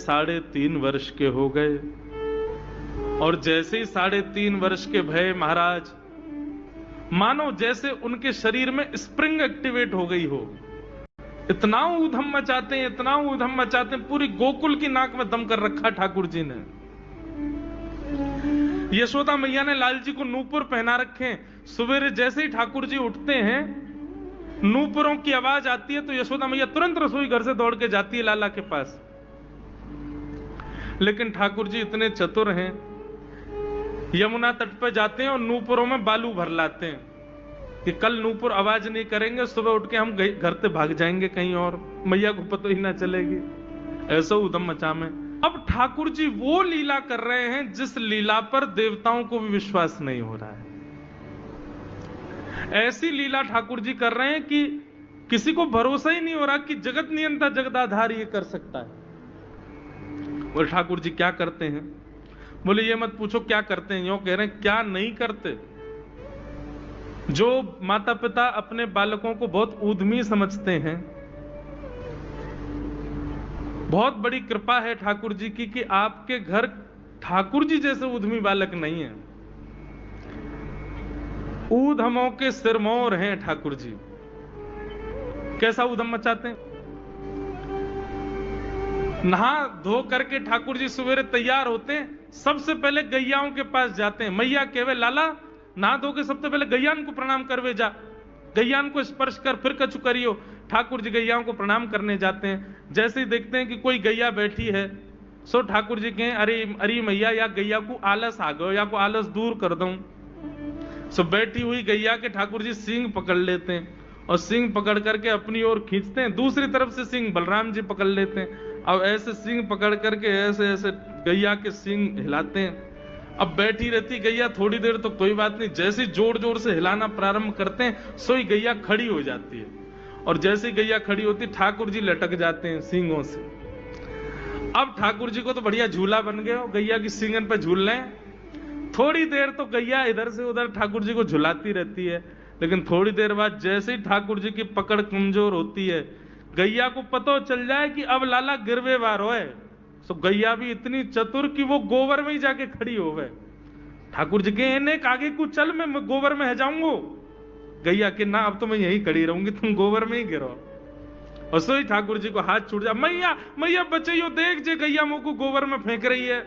3.5 वर्ष के हो गए और जैसे ही 3.5 वर्ष के भय महाराज, मानो जैसे उनके शरीर में स्प्रिंग एक्टिवेट हो गई हो। इतना ऊधम मचाते हैं, इतना ऊधम मचाते हैं, पूरी गोकुल की नाक में दम कर रखा ठाकुर जी ने। यशोदा मैया ने लाल जी को नूपुर पहना रखे। सवेरे जैसे ही ठाकुर जी उठते हैं, नूपुरों की आवाज आती है तो यशोदा मैया तुरंत रसोई घर से दौड़ के जाती है लाला के पास। लेकिन ठाकुर जी इतने चतुर हैं, यमुना तट पर जाते हैं और नूपुरों में बालू भर लाते हैं कि कल नूपुर आवाज नहीं करेंगे, सुबह उठ के हम घर से भाग जाएंगे कहीं और, मैया को पता ही ना चलेगी। ऐसा उधम मचा में अब ठाकुर जी वो लीला कर रहे हैं जिस लीला पर देवताओं को भी विश्वास नहीं हो रहा है। ऐसी लीला ठाकुर जी कर रहे हैं कि किसी को भरोसा ही नहीं हो रहा कि जगत नियंता जगदाधार ये कर सकता है। बोले ठाकुर जी क्या करते हैं? बोले ये मत पूछो क्या करते हैं, यूं कह रहे हैं क्या नहीं करते। जो माता पिता अपने बालकों को बहुत ऊधमी समझते हैं, बहुत बड़ी कृपा है ठाकुर जी की कि आपके घर ठाकुर जी जैसे ऊधमी बालक नहीं है। ऊधमों के सिरमौर हैं ठाकुर जी। कैसा ऊधम मचाते हैं? नहा धो करके ठाकुर जी सवेरे तैयार होते हैं, सबसे पहले गैयाओं के पास जाते हैं। मैया कहवे लाला नहा धो के सबसे पहले गैयान को प्रणाम करवे जा, गैयान को स्पर्श कर फिर कछु करियो। ठाकुर जी गैयाओं को प्रणाम करने जाते हैं। जैसे ही देखते हैं कि कोई गैया बैठी है, सो ठाकुर जी कहें अरे मैया या गैया को आलस आ गयो, या को आलस दूर कर दूं। सो बैठी हुई गैया के ठाकुर जी सींग पकड़ लेते हैं और सींग पकड़ करके अपनी ओर खींचते हैं। दूसरी तरफ से सींग बलराम जी पकड़ लेते हैं। अब ऐसे सींग पकड़ करके ऐसे ऐसे गैया के सींग हिलाते हैं। अब बैठी रहती गैया थोड़ी देर तो कोई बात नहीं, जैसे जोर जोर से हिलाना प्रारंभ करते हैं सोई गैया खड़ी हो जाती है। और जैसे गैया खड़ी होती ठाकुर जी लटक जाते हैं सींगों से। अब ठाकुर जी को तो बढ़िया झूला बन गया, गैया की सींगन पे झूल रहे हैं। थोड़ी देर तो गैया इधर से उधर ठाकुर जी को झुलाती रहती है, लेकिन थोड़ी देर बाद जैसे ही ठाकुर जी की पकड़ कमजोर होती है, गैया को पता चल जाए कि अब लाला गिरवे वार होए, तो गैया भी इतनी चतुर कि वो गोबर में ही जाके खड़ी हो गए। ठाकुर जी के ने आगे को चल, मैं गोबर में है जाऊंगा। गैया के ना अब तो मैं यही खड़ी रहूंगी, तुम गोबर में ही गिरो। और सो ही ठाकुर जी को हाथ छूट जा, मैया मैया बचाइयो, देख जे गैया मुंह को गोबर में फेंक रही है।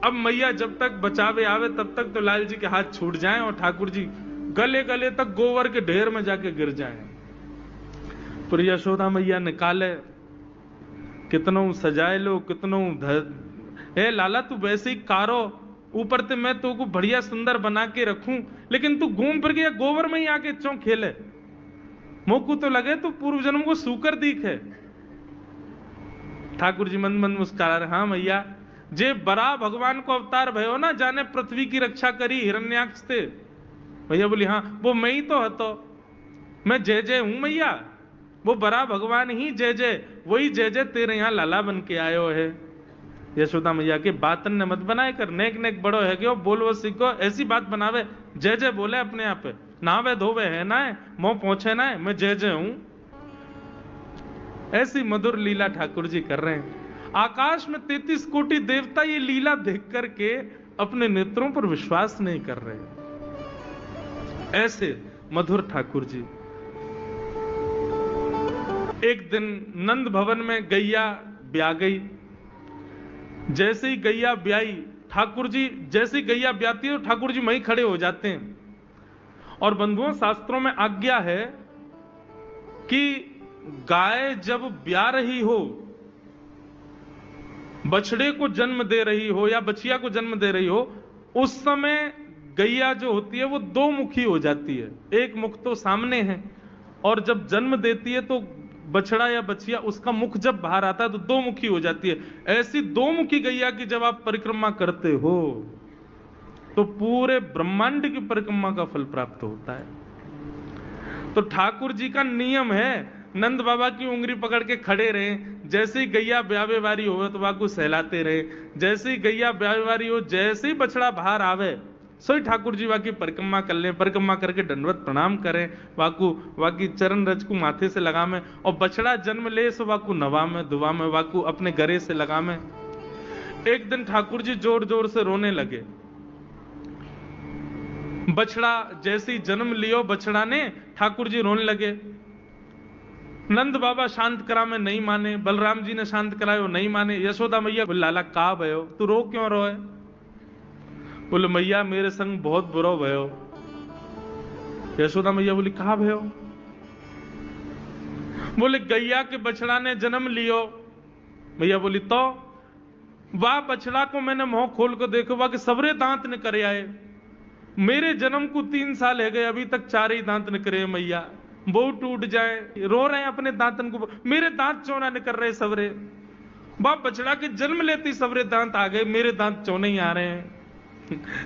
अब मैया जब तक बचावे आवे तब तक तो लाल जी के हाथ छूट जाएं और ठाकुर जी गले गले तक गोबर के ढेर में जाके गिर जाएं। पर यशोदा मैया निकाले, कितनों सजाए लो, कितनों ए लाला तू वैसे ही कारो, ऊपर से मैं तो को बढ़िया सुंदर बना के रखूं, लेकिन तू घूम फिर गया गोबर में ही आके चौं खेले। मोकू तो लगे तू पूर्व जन्म को सूकर दीख है। ठाकुर जी मन मन मुस्कुरा रहे, हाँ मैया जे बरा भगवान को अवतार भयो ना, जाने पृथ्वी की रक्षा करी हिरण्याक्ष से। भैया बोली हाँ वो मैं ही तो हतो, मैं जय जय हूं मैया, वो बरा भगवान ही जय जय, वही जय जय तेरे यहाँ लाला बन के आयो है। यशोदा मैया के बातन ने मत बनाए कर, नेक नेक बड़ो है क्यों बोलो सीखो, ऐसी बात बनावे, जय जय बोले अपने आप पे, नावे धोवे है ना है, मोह पहुंचे ना है, मैं जय जय हूं। ऐसी मधुर लीला ठाकुर जी कर रहे हैं। आकाश में 33 कोटि देवता ये लीला देख करके अपने नेत्रों पर विश्वास नहीं कर रहे। ऐसे मधुर ठाकुर जी। एक दिन नंद भवन में गैया ब्याह गई। जैसे ही गैया ब्याई, ठाकुर जी जैसे ही गैया ब्याती है तो ठाकुर जी वहीं खड़े हो जाते हैं। और बंधुओं शास्त्रों में आज्ञा है कि गाय जब ब्याह रही हो, बछड़े को जन्म दे रही हो या बछिया को जन्म दे रही हो, उस समय गैया जो होती है वो दो मुखी हो जाती है। एक मुख तो सामने है, और जब जन्म देती है तो बछड़ा या बछिया उसका मुख जब बाहर आता है तो दो मुखी हो जाती है। ऐसी दो मुखी गैया की जब आप परिक्रमा करते हो तो पूरे ब्रह्मांड की परिक्रमा का फल प्राप्त होता है। तो ठाकुर जी का नियम है, नंद बाबा की उंगली पकड़ के खड़े रहे, जैसे ही गैया ब्यावे वारी हो तो वाकू सहलाते रहे, जैसे ही गैया ब्यावे वारी हो, जैसे ही बछड़ा बाहर आवे सोई ठाकुर जी वाकी परिक्रमा कर ले, परिक्रमा करके दंडवत प्रणाम करें, वाकू वाकी चरण रज को माथे से लगा में, और बछड़ा जन्म ले सो वाकू नवा में दुआ में, वाकू अपने गरे से लगा में, एक दिन ठाकुर जी जोर जोर से रोने लगे। बछड़ा जैसे ही जन्म लियो बछड़ा ने, ठाकुर जी रोने लगे। नंद बाबा शांत करा में नहीं माने, बलराम जी ने शांत करायो नहीं माने। यशोदा मैया बोले लाला का भयो, तू रो क्यों रोए? बोले मैया मेरे संग बहुत बुरा भयो। यशोदा मैया बोली कहा भयो? बोले गैया के बछड़ा ने जन्म लियो। मैया बोली तो वाह बछड़ा को मैंने मुंह खोल कर देखो वाह कि सबरे दांत निकरे आए। मेरे जन्म को 3 साल है गए, अभी तक 4 ही दांत निकरे। मैया वो टूट जाए, रो रहे हैं अपने दांतन को, मेरे दांत चौना निकल रहे सबरे। वाह बछड़ा के जन्म लेती सबरे दांत आ गए, मेरे दांत चौने ही आ रहे हैं।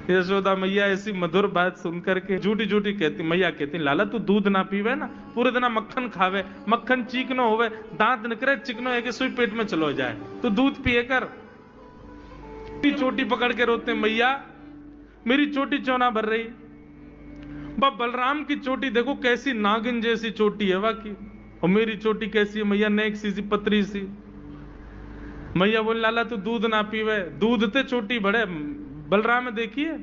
यशोदा मैया ऐसी मधुर बात सुनकर के झूठी झूठी कहती, मैया कहती लाला तू दूध ना पीवे ना, पूरे दिन मक्खन खावे, मक्खन चीकनो होवे, दांत निकरे चिकनो है कि सुई पेट में चलो जाए, तो दूध पिए कर। चोटी पकड़ के रोते मैया मेरी चोटी चौना भर रही। बलराम की चोटी देखो कैसी नागिन जैसी चोटी है वाकई, और मेरी चोटी कैसी है मैया, नेक सी पतरी सी। मैया बोले लाला तू दूध ना पीवे, दूध ते चोटी बड़े। बलराम देखिए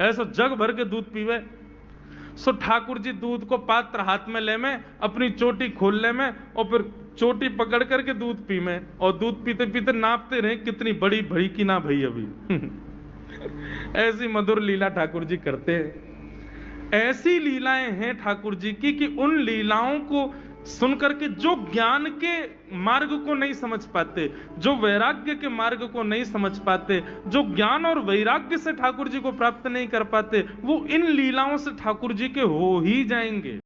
ऐसा जग भर के दूध पीवे। सो ठाकुर जी दूध को पात्र हाथ में ले में, अपनी चोटी खोल ले में, और फिर चोटी पकड़ करके दूध पी में, और दूध पीते पीते नापते रहे कितनी बड़ी भई कि ना भई अभी। ऐसी मधुर लीला ठाकुर जी करते हैं। ऐसी लीलाएं हैं ठाकुर जी की कि उन लीलाओं को सुनकर के जो ज्ञान के मार्ग को नहीं समझ पाते, जो वैराग्य के मार्ग को नहीं समझ पाते, जो ज्ञान और वैराग्य से ठाकुर जी को प्राप्त नहीं कर पाते, वो इन लीलाओं से ठाकुर जी के हो ही जाएंगे।